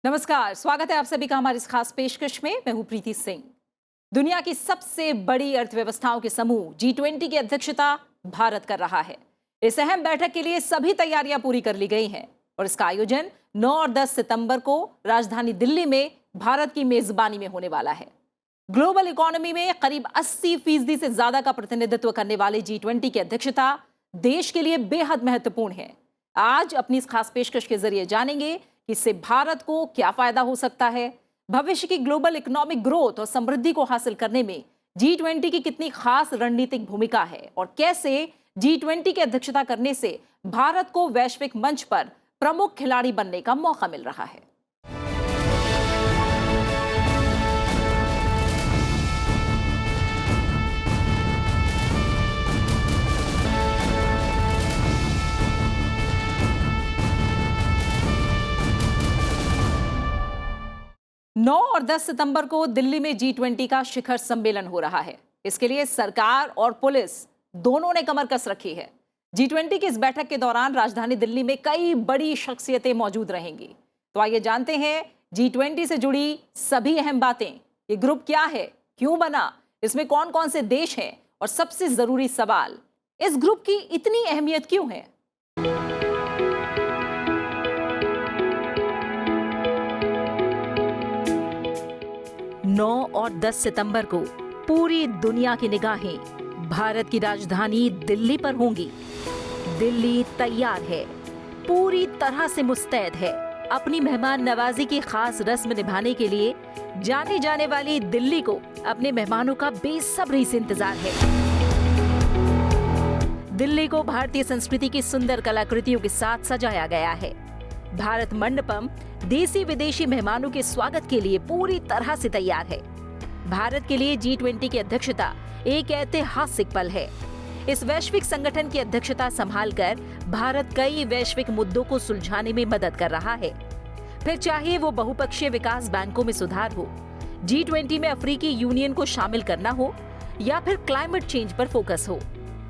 नमस्कार, स्वागत है आप सभी का हमारी इस खास पेशकश में। मैं हूं प्रीति सिंह। दुनिया की सबसे बड़ी अर्थव्यवस्थाओं के समूह G20 की अध्यक्षता भारत कर रहा है। इस अहम बैठक के लिए सभी तैयारियां पूरी कर ली गई हैं और इसका आयोजन 9 और 10 सितंबर को राजधानी दिल्ली में भारत की मेजबानी में होने वाला है। ग्लोबल इकोनॉमी में करीब 80% से ज्यादा का प्रतिनिधित्व करने वाले G20 की अध्यक्षता देश के लिए बेहद महत्वपूर्ण है। आज अपनी इस खास पेशकश के जरिए जानेंगे कि इससे भारत को क्या फायदा हो सकता है, भविष्य की ग्लोबल इकोनॉमिक ग्रोथ और समृद्धि को हासिल करने में G20 की कितनी खास रणनीतिक भूमिका है और कैसे G20 की अध्यक्षता करने से भारत को वैश्विक मंच पर प्रमुख खिलाड़ी बनने का मौका मिल रहा है। 9 और 10 सितंबर को दिल्ली में G20 का शिखर सम्मेलन हो रहा है। इसके लिए सरकार और पुलिस दोनों ने कमर कस रखी है। G20 की इस बैठक के दौरान राजधानी दिल्ली में कई बड़ी शख्सियतें मौजूद रहेंगी। तो आइए जानते हैं G20 से जुड़ी सभी अहम बातें। ये ग्रुप क्या है, क्यों बना, इसमें कौन कौन से देश हैं और सबसे जरूरी सवाल, इस ग्रुप की इतनी अहमियत क्यों है। 9 और 10 सितंबर को पूरी दुनिया की निगाहें भारत की राजधानी दिल्ली पर होंगी। दिल्ली तैयार है, पूरी तरह से मुस्तैद है। अपनी मेहमान नवाजी की खास रस्म निभाने के लिए जानी जाने वाली दिल्ली को अपने मेहमानों का बेसब्री से इंतजार है। दिल्ली को भारतीय संस्कृति की सुंदर कलाकृतियों के साथ सजाया गया है। भारत मंडपम देसी विदेशी मेहमानों के स्वागत के लिए पूरी तरह से तैयार है। भारत के लिए G20 की अध्यक्षता एक ऐतिहासिक पल है। इस वैश्विक संगठन की अध्यक्षता संभालकर भारत कई वैश्विक मुद्दों को सुलझाने में मदद कर रहा है। फिर चाहे वो बहुपक्षीय विकास बैंकों में सुधार हो, G20 में अफ्रीकी यूनियन को शामिल करना हो या फिर क्लाइमेट चेंज पर फोकस हो।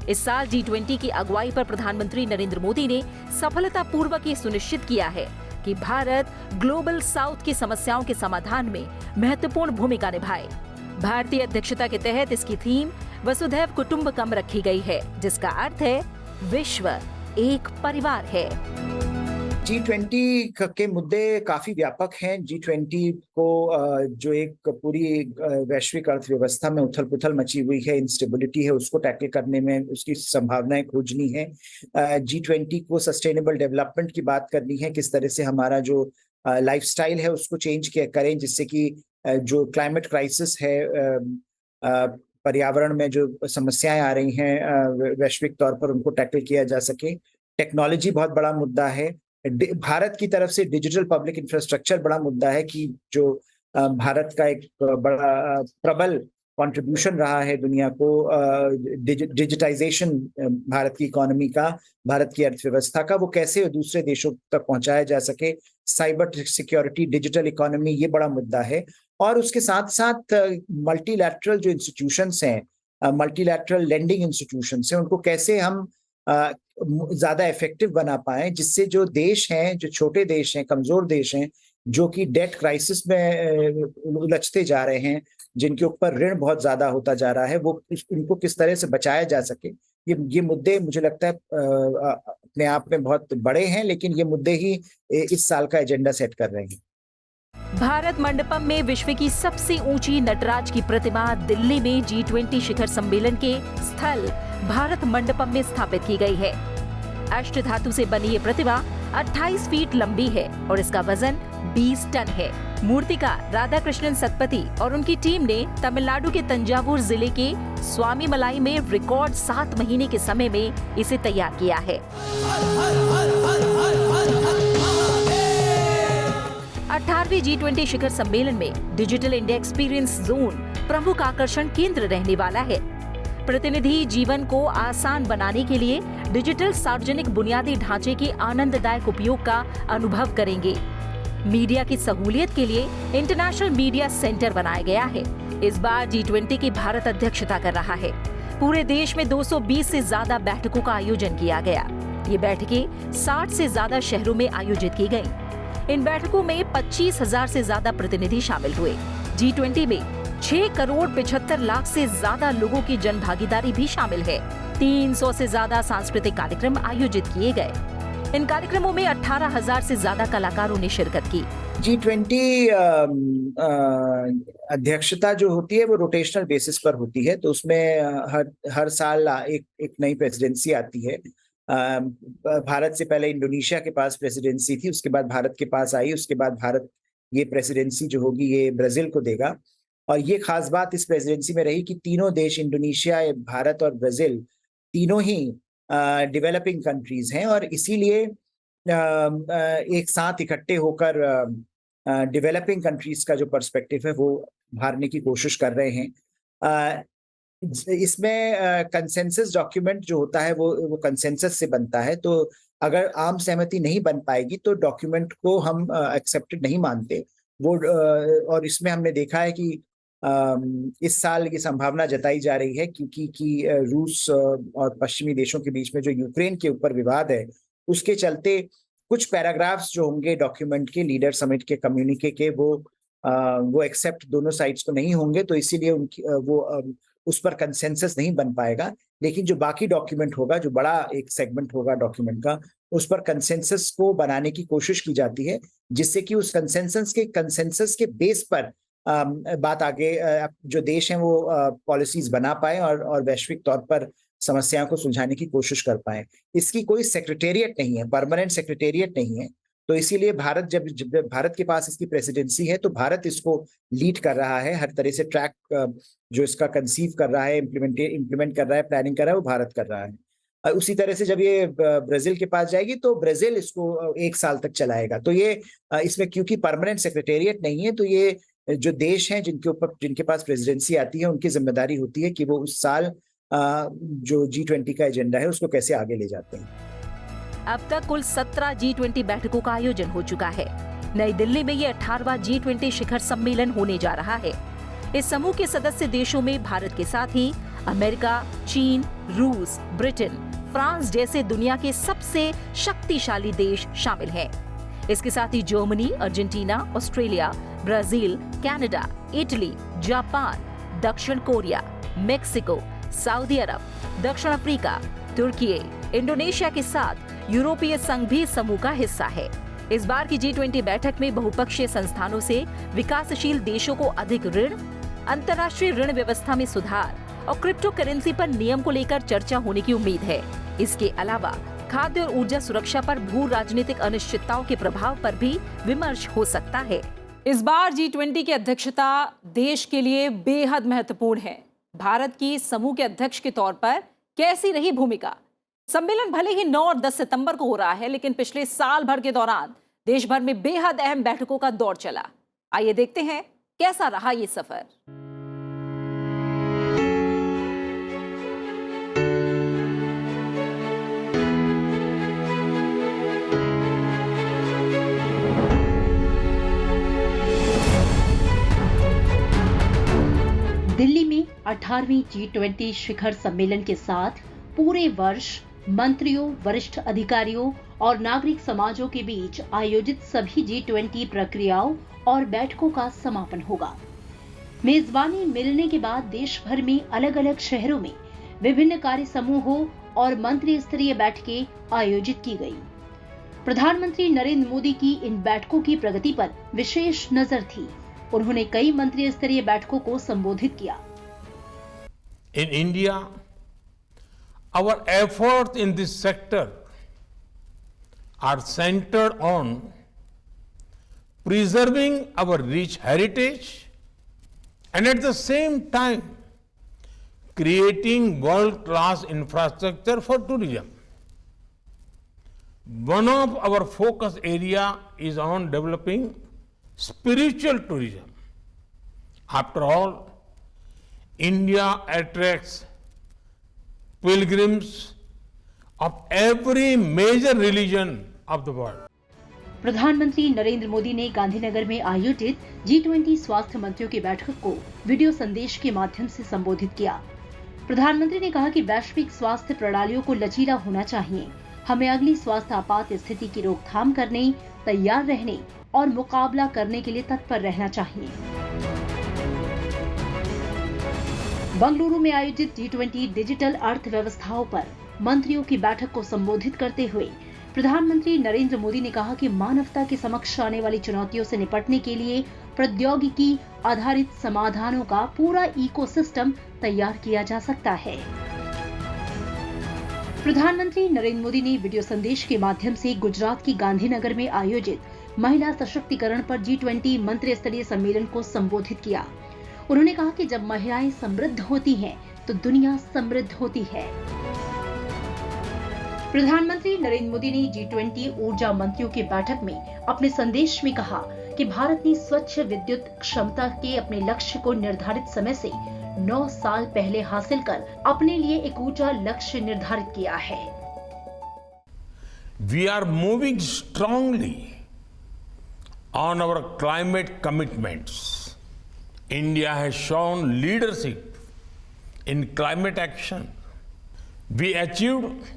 इस साल G20 की अगुवाई पर प्रधानमंत्री नरेंद्र मोदी ने सफलतापूर्वक ये सुनिश्चित किया है कि भारत ग्लोबल साउथ की समस्याओं के समाधान में महत्वपूर्ण भूमिका निभाए। भारतीय अध्यक्षता के तहत इसकी थीम वसुधैव कुटुंबकम रखी गई है, जिसका अर्थ है विश्व एक परिवार है। G20 के मुद्दे काफी व्यापक हैं। G20 को जो एक पूरी वैश्विक अर्थव्यवस्था में उथल पुथल मची हुई है, इंस्टेबिलिटी है, उसको टैकल करने में उसकी संभावनाएं खोजनी है। G20 को सस्टेनेबल डेवलपमेंट की बात करनी है, किस तरह से हमारा जो लाइफस्टाइल है उसको चेंज करें, जिससे कि जो क्लाइमेट क्राइसिस है, पर्यावरण में जो समस्याएं आ रही हैं वैश्विक तौर पर, उनको टैकल किया जा सके। टेक्नोलॉजी बहुत बड़ा मुद्दा है। भारत की तरफ से डिजिटल पब्लिक इंफ्रास्ट्रक्चर बड़ा मुद्दा है कि जो भारत का एक बड़ा प्रबल कंट्रीब्यूशन रहा है दुनिया को, डिजिटाइजेशन भारत की इकोनॉमी का, भारत की अर्थव्यवस्था का, वो कैसे दूसरे देशों तक पहुंचाया जा सके। साइबर सिक्योरिटी, डिजिटल इकोनॉमी, ये बड़ा मुद्दा है। और उसके साथ साथ मल्टीलैटरल जो इंस्टीट्यूशंस हैं, मल्टीलैटरल लेंडिंग इंस्टीट्यूशंस हैं, उनको कैसे हम ज्यादा इफेक्टिव बना पाए, जिससे जो देश हैं, जो छोटे देश हैं, कमजोर देश हैं, जो कि डेट क्राइसिस में उलझते जा रहे हैं, जिनके ऊपर ऋण बहुत ज्यादा होता जा रहा है, वो उनको किस तरह से बचाया जा सके। ये मुद्दे मुझे लगता है अपने आप में बहुत बड़े हैं, लेकिन ये मुद्दे ही इस साल का एजेंडा सेट कर रहे हैं। भारत मंडपम में विश्व की सबसे ऊंची नटराज की प्रतिमा दिल्ली में G20 शिखर सम्मेलन के स्थल भारत मंडपम में स्थापित की गई है। अष्ट धातु से बनी ये प्रतिमा 28 फीट लंबी है और इसका वजन 20 टन है। मूर्तिकार राधा कृष्णन सतपथी और उनकी टीम ने तमिलनाडु के तंजावुर जिले के स्वामी मलाई में रिकॉर्ड 7 महीने के समय में इसे तैयार किया है। 18वें G20 शिखर सम्मेलन में डिजिटल इंडिया एक्सपीरियंस जोन प्रमुख आकर्षण केंद्र रहने वाला है। प्रतिनिधि जीवन को आसान बनाने के लिए डिजिटल सार्वजनिक बुनियादी ढांचे के आनंददायक उपयोग का अनुभव करेंगे। मीडिया की सहूलियत के लिए इंटरनेशनल मीडिया सेंटर बनाया गया है। इस बार G20 की भारत अध्यक्षता कर रहा है। पूरे देश में 220 से ज्यादा बैठकों का आयोजन किया गया। ये बैठकें 60 से ज्यादा शहरों में आयोजित की गयी। इन बैठकों में 25,000 से ज्यादा प्रतिनिधि शामिल हुए। G20 में 6,75,00,000 से ज्यादा लोगों की जन भागीदारी भी शामिल है। 300 से ज्यादा सांस्कृतिक कार्यक्रम आयोजित किए गए। इन कार्यक्रमों में 18,000 से ज्यादा कलाकारों ने शिरकत की। G20 अध्यक्षता जो होती है वो रोटेशनल बेसिस पर होती है, तो उसमें हर साल एक नई प्रेसिडेंसी आती है। भारत से पहले इंडोनेशिया के पास प्रेसिडेंसी थी, उसके बाद भारत के पास आई, उसके बाद भारत ये प्रेसिडेंसी जो होगी ये ब्राजील को देगा। और ये खास बात इस प्रेसिडेंसी में रही कि तीनों देश, इंडोनेशिया, भारत और ब्राजील, तीनों ही डेवलपिंग कंट्रीज हैं और इसीलिए एक साथ इकट्ठे होकर डेवलपिंग कंट्रीज का जो पर्सपेक्टिव है वो उभारने की कोशिश कर रहे हैं। इसमें कंसेंसस डॉक्यूमेंट जो होता है वो कंसेंसस से बनता है, तो अगर आम सहमति नहीं बन पाएगी तो डॉक्यूमेंट को हम एक्सेप्टेड नहीं मानते। वो और इसमें हमने देखा है कि इस साल ये संभावना जताई जा रही है क्योंकि रूस और पश्चिमी देशों के बीच में जो यूक्रेन के ऊपर विवाद है उसके चलते कुछ पैराग्राफ्स जो होंगे डॉक्यूमेंट के, लीडर समिट के कम्युनिके के, वो एक्सेप्ट दोनों साइड्स को नहीं होंगे, तो इसीलिए उनकी उस पर कंसेंसस नहीं बन पाएगा। लेकिन जो बाकी डॉक्यूमेंट होगा, जो बड़ा एक सेगमेंट होगा डॉक्यूमेंट का, उस पर कंसेंसस को बनाने की कोशिश की जाती है, जिससे कि उस कंसेंसस के बेस पर बात आगे जो देश हैं वो पॉलिसीज बना पाए और वैश्विक तौर पर समस्याओं को सुलझाने की कोशिश कर पाए। इसकी कोई सेक्रेटेरिएट नहीं है, परमानेंट सेक्रेटेरिएट नहीं है, तो इसीलिए भारत जब भारत के पास इसकी प्रेसिडेंसी है तो भारत इसको लीड कर रहा है। हर तरह से ट्रैक जो इसका कंसीव कर रहा है, इम्प्लीमेंट कर रहा है, प्लानिंग कर रहा है, वो भारत कर रहा है। उसी तरह से जब ये ब्राजील के पास जाएगी तो ब्राजील इसको 1 साल तक चलाएगा। तो ये इसमें क्योंकि परमानेंट सेक्रेटेरिएट नहीं है, तो ये जो देश हैं जिनके पास प्रेसिडेंसी आती है उनकी जिम्मेदारी होती है कि वो उस साल जो G20 का एजेंडा है उसको कैसे आगे ले जाते हैं। अब तक कुल 17 G20 बैठकों का आयोजन हो चुका है। नई दिल्ली में ये 18वां G20 शिखर सम्मेलन होने जा रहा है। इस समूह के सदस्य देशों में भारत के साथ ही अमेरिका, चीन, रूस, ब्रिटेन, फ्रांस जैसे दुनिया के सबसे शक्तिशाली देश शामिल हैं। इसके साथ ही Germany, Argentina, Australia, Brazil, Canada, Italy, Japan, दक्षिण कोरिया, मेक्सिको, सऊदी अरब, दक्षिण अफ्रीका, तुर्की, इंडोनेशिया के साथ यूरोपीय संघ भी समूह का हिस्सा है। इस बार की G20 बैठक में बहुपक्षीय संस्थानों से विकासशील देशों को अधिक ऋण, अंतर्राष्ट्रीय ऋण व्यवस्था में सुधार और क्रिप्टो करेंसी पर नियम को लेकर चर्चा होने की उम्मीद है। इसके अलावा खाद्य और ऊर्जा सुरक्षा पर भू राजनीतिक अनिश्चितताओं के प्रभाव पर भी विमर्श हो सकता है। इस बार G20 की अध्यक्षता देश के लिए बेहद महत्वपूर्ण है। भारत की समूह के अध्यक्ष के तौर पर कैसी रही भूमिका? सम्मेलन भले ही 9 और 10 सितंबर को हो रहा है, लेकिन पिछले साल भर के दौरान देश भर में बेहद अहम बैठकों का दौर चला। आइए देखते हैं कैसा रहा ये सफर। दिल्ली में 18वीं G20 शिखर सम्मेलन के साथ पूरे वर्ष मंत्रियों, वरिष्ठ अधिकारियों और नागरिक समाजों के बीच आयोजित सभी G20 प्रक्रियाओं और बैठकों का समापन होगा। मेजबानी मिलने के बाद देश भर में अलग अलग शहरों में विभिन्न कार्य समूहों और मंत्री स्तरीय बैठकें आयोजित की गई। प्रधानमंत्री नरेंद्र मोदी की इन बैठकों की प्रगति पर विशेष नजर थी। उन्होंने कई मंत्री स्तरीय बैठकों को संबोधित किया। In India, our efforts in this sector are centered on preserving our rich heritage and at the same time creating world-class infrastructure for tourism. One of our focus area is on developing spiritual tourism. After all, India attracts pilgrims of every major religion of the world. प्रधानमंत्री नरेंद्र मोदी ने गांधीनगर में आयोजित G20 स्वास्थ्य मंत्रियों की बैठक को video संदेश के माध्यम से संबोधित किया। प्रधानमंत्री ने कहा कि वैश्विक स्वास्थ्य प्रणालियों को लचीला होना चाहिए। हमें अगली स्वास्थ्य आपात स्थिति की रोकथाम करने, तैयार रहने और मुकाबला करने के लिए तत्पर रहना चाहिए। बंगलुरु में आयोजित G20 डिजिटल अर्थव्यवस्थाओं पर मंत्रियों की बैठक को संबोधित करते हुए प्रधानमंत्री नरेंद्र मोदी ने कहा कि मानवता के समक्ष आने वाली चुनौतियों से निपटने के लिए प्रौद्योगिकी आधारित समाधानों का पूरा इकोसिस्टम तैयार किया जा सकता है। प्रधानमंत्री नरेंद्र मोदी ने वीडियो संदेश के माध्यम से गुजरात की गांधीनगर में आयोजित महिला सशक्तिकरण पर G20 मंत्री स्तरीय सम्मेलन को संबोधित किया। उन्होंने कहा कि जब महिलाएं समृद्ध होती हैं, तो दुनिया समृद्ध होती है। प्रधानमंत्री नरेंद्र मोदी ने G20 ऊर्जा मंत्रियों की बैठक में अपने संदेश में कहा कि भारत ने स्वच्छ विद्युत क्षमता के अपने लक्ष्य को निर्धारित समय से 9 साल पहले हासिल कर अपने लिए एक ऊंचा लक्ष्य निर्धारित किया है। We are moving strongly on our climate commitments. India has shown leadership in climate action. We achieved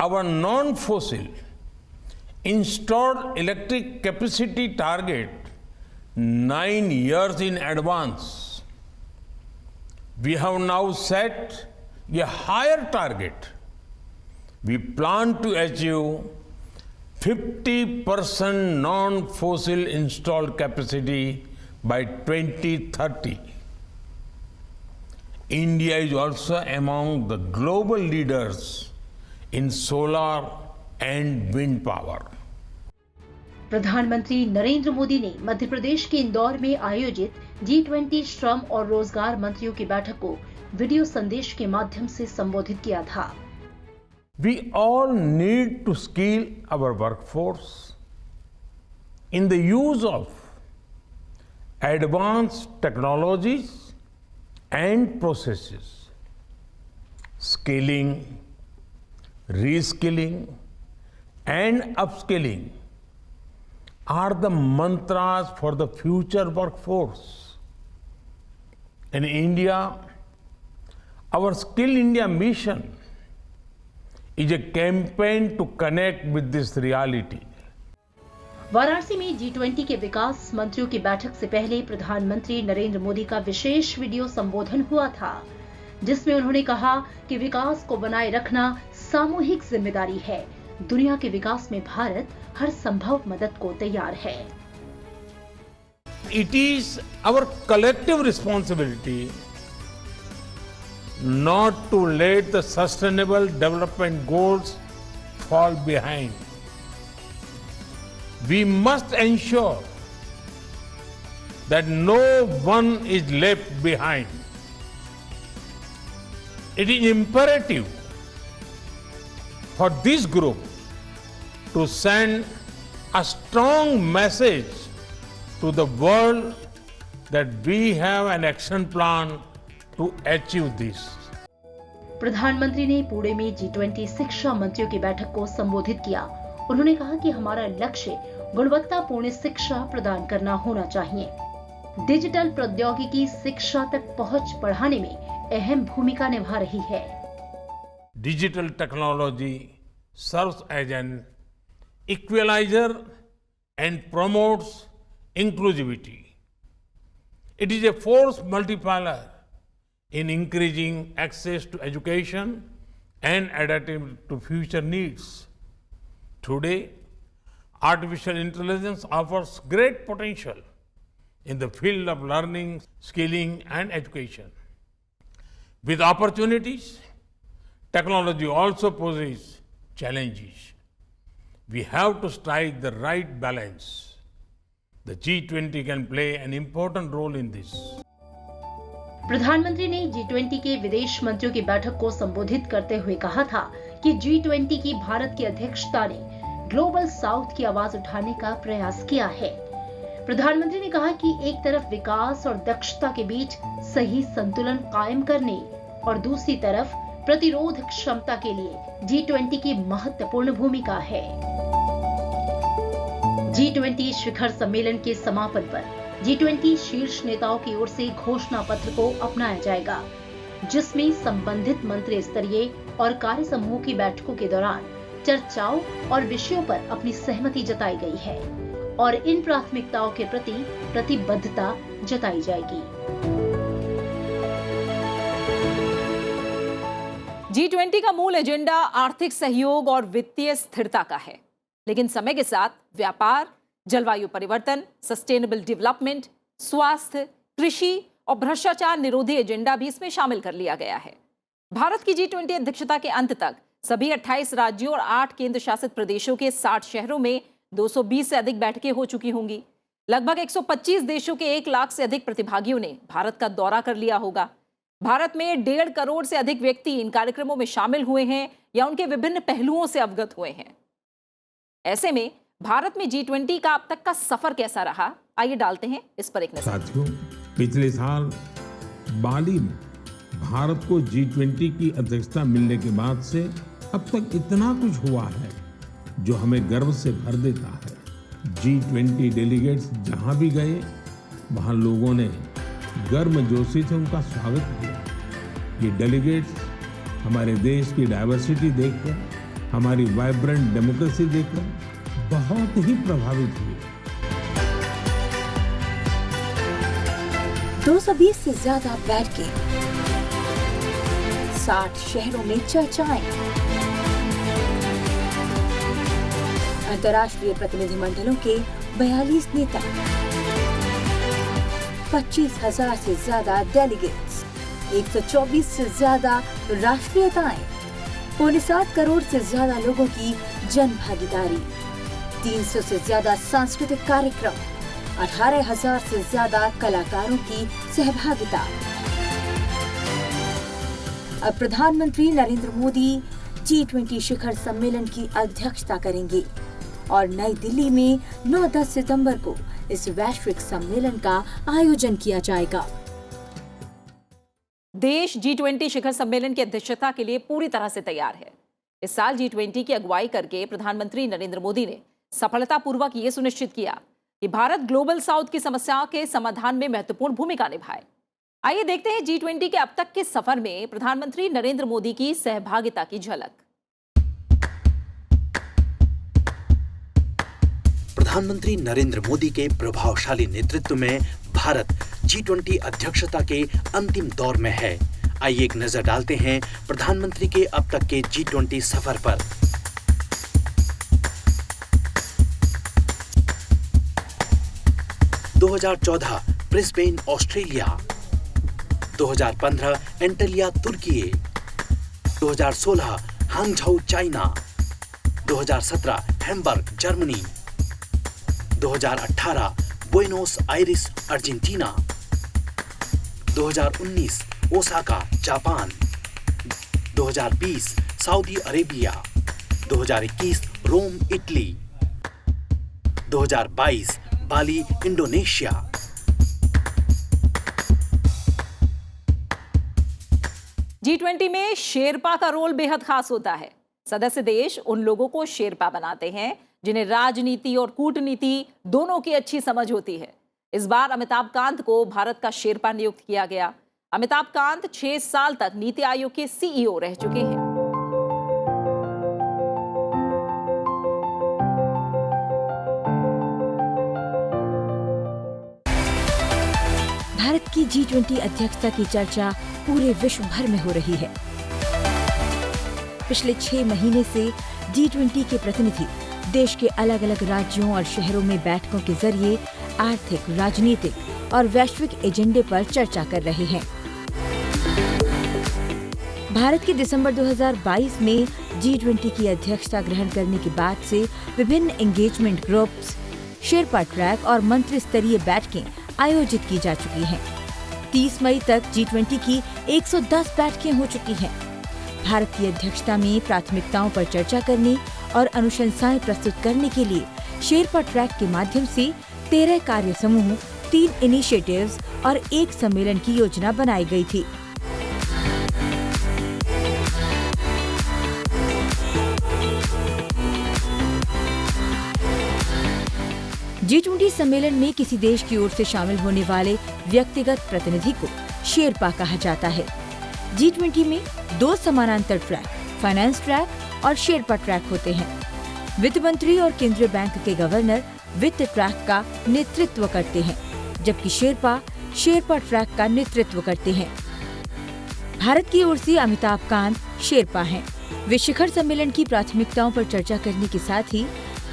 our non-fossil installed electric capacity target 9 years in advance. We have now set a higher target. We plan to achieve 50% non-fossil installed capacity by 2030. India is also among the global leaders in solar and wind power. प्रधानमंत्री नरेंद्र मोदी ने मध्य प्रदेश के इंदौर में आयोजित G20 श्रम और रोजगार मंत्रियों की बैठक को वीडियो संदेश के माध्यम से संबोधित किया था। We all need to skill our workforce in the use of advanced technologies and processes. Skilling, reskilling, and upskilling are the mantras for the future workforce. In India, our Skill India mission is a campaign to connect with this reality. Varanasi में G20 के विकास मंत्रियों की बैठक से पहले प्रधानमंत्री नरेंद्र मोदी का विशेष video संबोधन हुआ था, जिसमें उन्होंने कहा कि विकास को बनाए रखना सामूहिक जिम्मेदारी है। दुनिया के विकास में भारत हर संभव मदद को तैयार है। It is our collective responsibility not to let the sustainable development goals fall behind. We must ensure that no one is left behind. It is imperative for this group to send a strong message to the world that we have an action plan to achieve this. प्रधानमंत्री ने पुणे में G20 शिक्षा मंत्रियों की बैठक को संबोधित किया। उन्होंने कहा कि हमारा लक्ष्य गुणवत्तापूर्ण शिक्षा प्रदान करना होना चाहिए। डिजिटल प्रौद्योगिकी शिक्षा तक पहुंच बढ़ाने में अहम भूमिका निभा रही है। Digital technology serves as an equalizer and promotes inclusivity. It is a force multiplier in increasing access to education and adapting to future needs. Today, artificial intelligence offers great potential in the field of learning, skilling, and education. With opportunities, technology also poses challenges. We have to strike the right balance. The G20 can play an important role in this. प्रधानमंत्री ने G20 के विदेश मंत्रियों की बैठक को संबोधित करते हुए कहा था कि G20 की भारत की अध्यक्षता ने ग्लोबल साउथ की आवाज उठाने का प्रयास किया है। प्रधानमंत्री ने कहा कि एक तरफ विकास और दक्षता के बीच सही संतुलन कायम करने और दूसरी तरफ प्रतिरोध क्षमता के लिए G20 की महत्वपूर्ण भूमिका है। G20 शिखर सम्मेलन के समापन पर G20 शीर्ष नेताओं की ओर से घोषणा पत्र को अपनाया जाएगा, जिसमें संबंधित मंत्री स्तरीय और कार्य समूह की बैठकों के दौरान चर्चाओं और विषयों पर अपनी सहमति जताई गई है और इन प्राथमिकताओं के प्रति प्रतिबद्धता जताई जाएगी। G20 का मूल एजेंडा आर्थिक सहयोग और वित्तीय स्थिरता का है, लेकिन समय के साथ व्यापार, जलवायु परिवर्तन, सस्टेनेबल डेवलपमेंट, स्वास्थ्य, कृषि और भ्रष्टाचार निरोधी एजेंडा भी इसमें शामिल कर लिया गया है। भारत की G20 अध्यक्षता के अंत तक सभी 28 राज्यों और 8 केंद्र शासित प्रदेशों के 60 शहरों में 220 से अधिक बैठकें हो चुकी होंगी। लगभग 125 देशों के 1 लाख से अधिक प्रतिभागियों ने भारत का दौरा कर लिया होगा। भारत में 1.5 करोड़ से अधिक व्यक्ति इन कार्यक्रमों में शामिल हुए हैं या उनके विभिन्न पहलुओं से अवगत हुए हैं। ऐसे में भारत में G20 का अब तक का सफर कैसा रहा, आइए डालते हैं इस पर एक नजर। साथियों, पिछले साल बाली में भारत को G20 की अध्यक्षता मिलने के बाद से अब तक इतना कुछ हुआ है जो हमें गर्व से भर देता है। G20 डेलीगेट्स जहां भी गए वहां लोगों ने गर्मजोशी से उनका स्वागत किया। ये डेलीगेट्स हमारे देश की डाइवर्सिटी देखकर, हमारी वाइब्रेंट डेमोक्रेसी देखकर बहुत ही प्रभावित हुए। 220 से ज्यादा बैठकें, 60 शहरों में चर्चाएं, अंतर्राष्ट्रीय प्रतिनिधिमंडलों के 42 नेता, 25,000 से ज्यादा डेलीगेट्स, 124 से ज्यादा राष्ट्रीयताएं, 7.25 करोड़ से ज्यादा लोगों की जन भागीदारी, 300 से ज्यादा सांस्कृतिक कार्यक्रम, 18,000 से ज्यादा कलाकारों की सहभागिता। अब प्रधानमंत्री नरेंद्र मोदी G20 शिखर सम्मेलन की अध्यक्षता करेंगे और नई दिल्ली में 9-10 सितंबर को इस वैश्विक सम्मेलन का आयोजन किया जाएगा। देश G20 शिखर सम्मेलन की अध्यक्षता के लिए पूरी तरह से तैयार है। इस साल G20 की अगुवाई करके प्रधानमंत्री नरेंद्र मोदी ने सफलतापूर्वक ये सुनिश्चित किया कि भारत ग्लोबल साउथ की समस्याओं के समाधान में महत्वपूर्ण भूमिका निभाए। आइए देखते हैं G20 के अब तक के सफर में प्रधानमंत्री नरेंद्र मोदी की सहभागिता की झलक। प्रधानमंत्री नरेंद्र मोदी के प्रभावशाली नेतृत्व में भारत G20 अध्यक्षता के अंतिम दौर में है। आइए एक नजर डालते हैं प्रधानमंत्री के अब तक के G20 सफर पर। Brisbane Australia, 2015 Antalya Turkey, 2016 Hangzhou China, 2017 Hamburg Germany, 2018 Buenos Aires Argentina, 2019 Osaka Japan, 2020 Saudi Arabia, 2021 Rome Italy, 2022 Bali Indonesia. G20 में शेरपा का रोल बेहद खास होता है। सदस्य देश उन लोगों को शेरपा बनाते हैं जिन्हें राजनीति और कूटनीति दोनों की अच्छी समझ होती है। इस बार अमिताभ कांत को भारत का शेरपा नियुक्त किया गया। अमिताभ कांत 6 साल तक नीति आयोग के CEO रह चुके हैं। भारत की G20 अध्यक्षता की चर्चा पूरे विश्व भर में हो रही है। पिछले 6 महीने से G20 के प्रतिनिधि देश के अलग अलग राज्यों और शहरों में बैठकों के जरिए आर्थिक, राजनीतिक और वैश्विक एजेंडे पर चर्चा कर रहे हैं। भारत के दिसंबर 2022 में G20 की अध्यक्षता ग्रहण करने के बाद से विभिन्न एंगेजमेंट ग्रुप्स, शेरपा ट्रैक और मंत्री स्तरीय बैठकें आयोजित की जा चुकी हैं। 30 मई तक G20 की 110 बैठकें हो चुकी हैं। भारत की अध्यक्षता में प्राथमिकताओं पर चर्चा करने और अनुशंसाएं प्रस्तुत करने के लिए शेरपा ट्रैक के माध्यम से 13 कार्य समूह, 3 इनिशिएटिव्स और 1 सम्मेलन की योजना बनाई गई थी। G20 सम्मेलन में किसी देश की ओर से शामिल होने वाले व्यक्तिगत प्रतिनिधि को शेरपा कहा जाता है। G20 में 2 समानांतर ट्रैक, फाइनेंस ट्रैक और शेरपा ट्रैक होते हैं। वित्त मंत्री और केंद्रीय बैंक के गवर्नर वित्त ट्रैक का नेतृत्व करते हैं, जबकि शेरपा ट्रैक का नेतृत्व करते हैं। भारत की ओर से अमिताभ कांत शेरपा हैं। वे शिखर सम्मेलन की प्राथमिकताओं पर चर्चा करने के साथ ही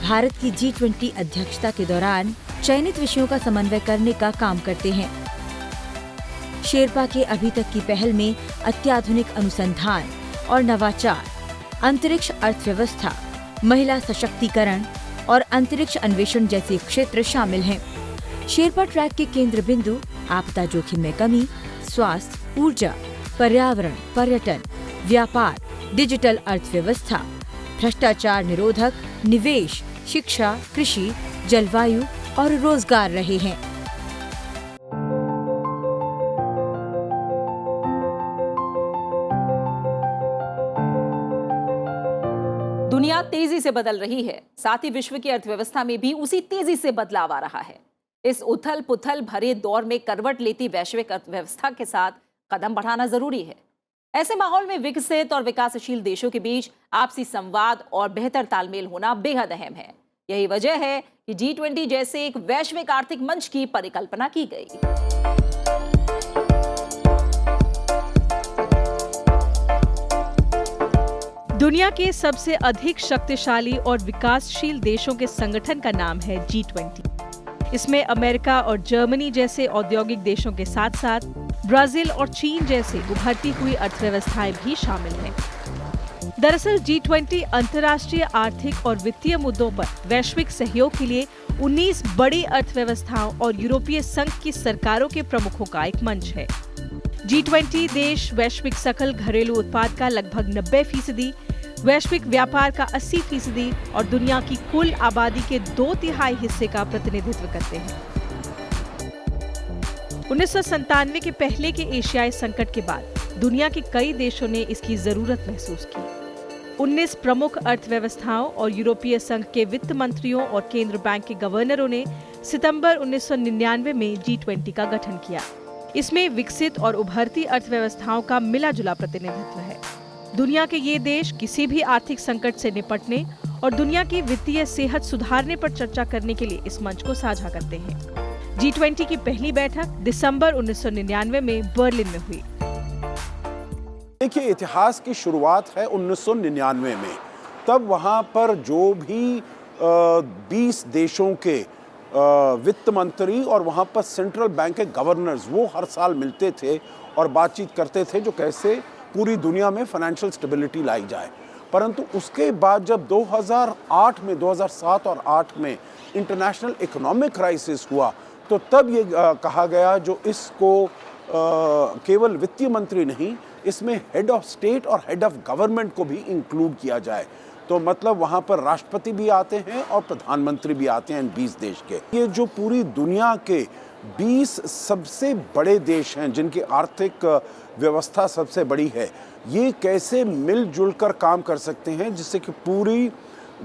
भारत की G20 अध्यक्षता के दौरान चयनित विषयों का समन्वय करने का काम करते हैं। शेरपा के अभी तक की पहल में अत्याधुनिक अनुसंधान और नवाचार, अंतरिक्ष अर्थव्यवस्था, महिला सशक्तिकरण और अंतरिक्ष अन्वेषण जैसे क्षेत्र शामिल हैं। शेरपा ट्रैक के केंद्र बिंदु आपदा जोखिम में कमी, स्वास्थ्य, ऊर्जा, पर्यावरण, पर्यटन, व्यापार, डिजिटल अर्थव्यवस्था, भ्रष्टाचार निरोधक, निवेश, शिक्षा, कृषि, जलवायु और रोजगार रहे हैं। दुनिया तेजी से बदल रही है, साथ ही विश्व की अर्थव्यवस्था में भी उसी तेजी से बदलाव आ रहा है। इस उथल पुथल भरे दौर में करवट लेती वैश्विक अर्थव्यवस्था के साथ कदम बढ़ाना जरूरी है। ऐसे माहौल में विकसित और विकासशील देशों के बीच आपसी संवाद और बेहतर तालमेल होना बेहद अहम है। यही वजह है कि G20 जैसे एक वैश्विक आर्थिक मंच की परिकल्पना की गई। दुनिया के सबसे अधिक शक्तिशाली और विकासशील देशों के संगठन का नाम है G20। इसमें अमेरिका और जर्मनी जैसे औद्योगिक देशों के साथ साथ ब्राजील और चीन जैसे उभरती हुई अर्थव्यवस्थाएं भी शामिल हैं। दरअसल G20 अंतर्राष्ट्रीय आर्थिक और वित्तीय मुद्दों पर वैश्विक सहयोग के लिए 19 बड़ी अर्थव्यवस्थाओं और यूरोपीय संघ की सरकारों के प्रमुखों का एक मंच है। G20 देश वैश्विक सकल घरेलू उत्पाद का लगभग 90%, वैश्विक व्यापार का 80% और दुनिया की कुल आबादी के 2/3 हिस्से का प्रतिनिधित्व करते हैं। 1997 के पहले के एशियाई संकट के बाद दुनिया के कई देशों ने इसकी जरूरत महसूस की। 19 प्रमुख अर्थव्यवस्थाओं और यूरोपीय संघ के वित्त मंत्रियों और केंद्र बैंक के गवर्नरों ने सितंबर 1999 में G20 का गठन किया। इसमें विकसित और उभरती अर्थव्यवस्थाओं का मिला-जुला प्रतिनिधित्व है। दुनिया के ये देश किसी भी आर्थिक संकट से निपटने और दुनिया की वित्तीय सेहत सुधारने पर चर्चा करने के लिए इस मंच को साझा करते हैं। G20 की पहली बैठक दिसंबर 1999 में बर्लिन में हुई। देखिए, इतिहास की शुरुआत है 1999 में। तब वहाँ पर जो भी 20 देशों के वित्त मंत्री और वहाँ पर सेंट्रल बैंक के गवर्नर्स वो हर साल मिलते थे और बातचीत करते थे जो कैसे पूरी दुनिया में फाइनेंशियल स्टेबिलिटी लाई जाए। परंतु उसके बाद जब 2008 में 2007 और 8 में इंटरनेशनल इकोनॉमिक क्राइसिस हुआ तो तब ये कहा गया जो इसको केवल वित्तीय मंत्री नहीं, इसमें हेड ऑफ स्टेट और हेड ऑफ गवर्नमेंट को भी इंक्लूड किया जाए। तो मतलब वहाँ पर राष्ट्रपति भी आते हैं और प्रधानमंत्री भी आते हैं इन 20 देश के। ये जो पूरी दुनिया के 20 सबसे बड़े देश हैं जिनकी आर्थिक व्यवस्था सबसे बड़ी है, ये कैसे मिलजुल कर काम कर सकते हैं जिससे कि पूरी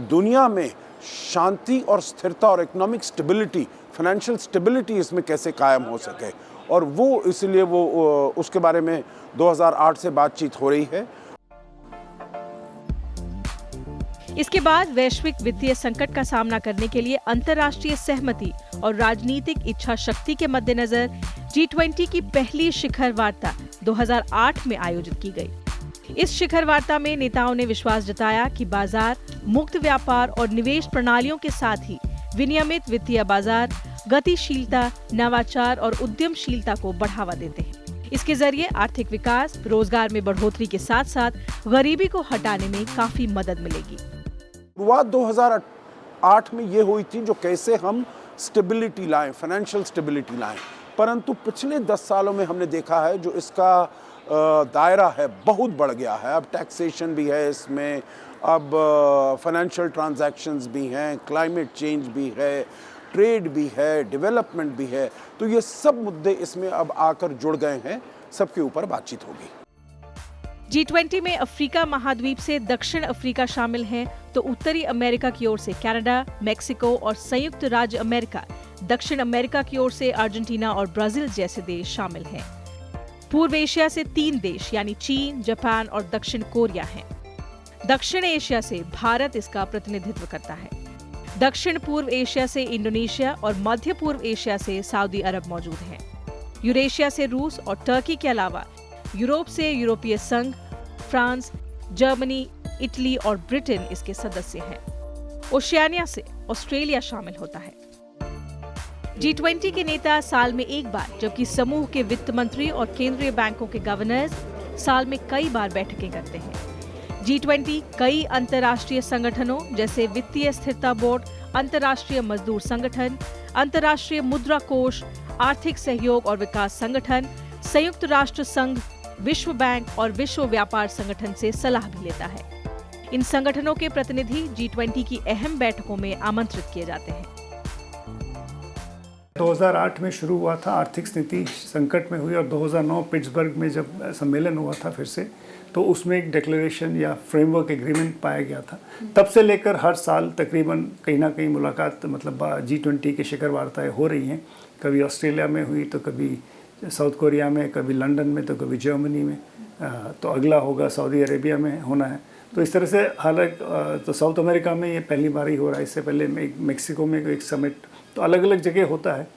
दुनिया में शांति और स्थिरता और इकोनॉमिक स्टेबिलिटी, फाइनेंशियल स्टेबिलिटी इसमें कैसे कायम हो सके। और वो इसलिए वो उसके बारे में 2008 से बातचीत हो रही है। इसके बाद वैश्विक वित्तीय संकट का सामना करने के लिए अंतर्राष्ट्रीय सहमति और राजनीतिक इच्छा शक्ति के मद्देनजर G20 की पहली शिखर वार्ता 2008 में आयोजित की गई। इस शिखर वार्ता में नेताओं ने विश्वास जताया कि बाजार, मुक्त व्यापार और निवेश प्रणालियों के साथ ही विनियमित वित्तीय बाजार गतिशीलता, नवाचार और उद्यमशीलता को बढ़ावा देते हैं। इसके जरिए आर्थिक विकास, रोजगार में बढ़ोतरी के साथ साथ गरीबी को हटाने में काफी मदद मिलेगी। शुरुआत 2008 में ये हुई थी जो कैसे हम स्टेबिलिटी लाएं, फाइनेंशियल स्टेबिलिटी लाएं। परंतु पिछले 10 सालों में हमने देखा है जो इसका दायरा है बहुत बढ़ गया है। अब टैक्सेशन भी है इसमें, अब फाइनेंशियल ट्रांजैक्शंस भी हैं, क्लाइमेट चेंज भी है, ट्रेड भी है, डेवलपमेंट भी है। तो ये सब मुद्दे इसमें अब आकर जुड़ गए हैं, सबके ऊपर बातचीत होगी। G20 में अफ्रीका महाद्वीप से दक्षिण अफ्रीका शामिल है तो उत्तरी अमेरिका की ओर से कनाडा, मेक्सिको और संयुक्त राज्य अमेरिका, दक्षिण अमेरिका की ओर से अर्जेंटीना और ब्राजील जैसे देश शामिल हैं। पूर्व एशिया से 3 देश यानी चीन, जापान और दक्षिण कोरिया हैं। दक्षिण एशिया से भारत इसका प्रतिनिधित्व करता है। दक्षिण पूर्व एशिया से इंडोनेशिया और मध्य पूर्व एशिया से सऊदी अरब मौजूद हैं। यूरेशिया से रूस और टर्की के अलावा यूरोप से यूरोपीय संघ, फ्रांस, जर्मनी, इटली और ब्रिटेन इसके सदस्य हैं। ओशियानिया से ऑस्ट्रेलिया शामिल होता है। G20 के नेता साल में एक बार, जबकि समूह के वित्त मंत्री और केंद्रीय बैंकों के गवर्नर्स साल में कई बार बैठकें करते हैं। G20 कई अंतर्राष्ट्रीय संगठनों जैसे वित्तीय स्थिरता बोर्ड, अंतर्राष्ट्रीय मजदूर संगठन, अंतर्राष्ट्रीय मुद्रा कोष, आर्थिक सहयोग और विकास संगठन, संयुक्त राष्ट्र संघ, विश्व बैंक और विश्व व्यापार संगठन से सलाह भी लेता है। इन संगठनों के प्रतिनिधि G20 की अहम बैठकों में आमंत्रित किए जाते हैं। 2008 में शुरू हुआ था, आर्थिक स्थिति संकट में हुई और 2009 पिट्सबर्ग में जब सम्मेलन हुआ था फिर से, तो उसमें एक डिक्लेरेशन या फ्रेमवर्क एग्रीमेंट पाया गया था। तब से लेकर हर साल तकरीबन कहीं ना कहीं मुलाकात, मतलब G20 के शिखर वार्ताएं हो रही हैं। कभी ऑस्ट्रेलिया में हुई, तो कभी साउथ कोरिया में, कभी लंदन में, तो कभी जर्मनी में, तो अगला होगा सऊदी अरेबिया में होना है। तो इस तरह से हालांकि तो साउथ अमेरिका में ये पहली बार ही हो रहा है। इससे पहले मेक्सिको में एक समिट, तो अलग अलग जगह होता है।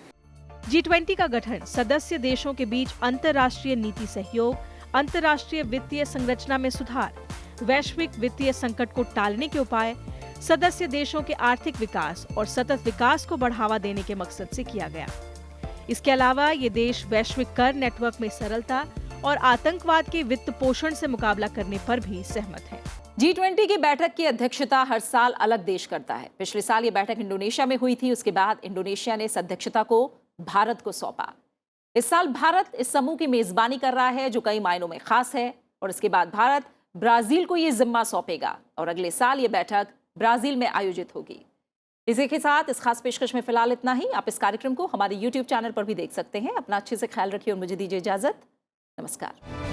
G20 का गठन सदस्य देशों के बीच अंतर्राष्ट्रीय नीति सहयोग, अंतर्राष्ट्रीय वित्तीय संरचना में सुधार, वैश्विक वित्तीय संकट को टालने के उपाय, सदस्य देशों के आर्थिक विकास और सतत विकास को बढ़ावा देने के मकसद से किया गया। इसके अलावा ये देश वैश्विक कर नेटवर्क में सरलता और आतंकवाद के वित्त पोषण से मुकाबला करने पर भी सहमत हैं। G20 की बैठक की अध्यक्षता हर साल अलग देश करता है। पिछले साल ये बैठक इंडोनेशिया में हुई थी। उसके बाद इंडोनेशिया ने इस अध्यक्षता को भारत को सौंपा। इस साल भारत इस समूह की मेजबानी कर रहा है, जो कई मायनों में खास है। और इसके बाद भारत ब्राजील को ये जिम्मा सौंपेगा और अगले साल ये बैठक ब्राजील में आयोजित होगी। इसी के साथ इस खास पेशकश में फिलहाल इतना ही। आप इस कार्यक्रम को हमारे YouTube चैनल पर भी देख सकते हैं। अपना अच्छे से ख्याल रखिए और मुझे दीजिए इजाजत। नमस्कार।